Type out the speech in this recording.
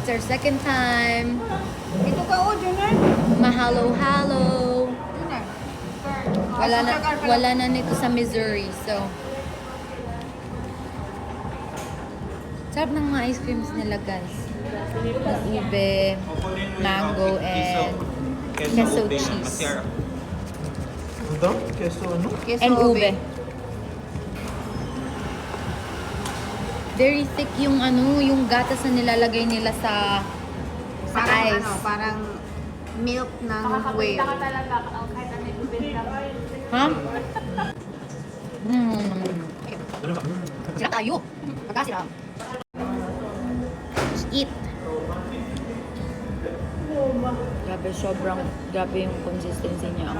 It's our second time. Ito ka, oh, Junar. Mahalo-halo. Junar. Wala na nito sa Missouri. So, sarap ng mga ice creams nila, guys. Ube, mango, and queso cheese. Ano daw? Keso ano? Queso And ube. ube. Very thick yung yung gatas na nilalagay nila sa Parang ice. parang milk ng whale. Ha? Sila tayo. Pagka sila. Just eat. Grabe yung consistency niya.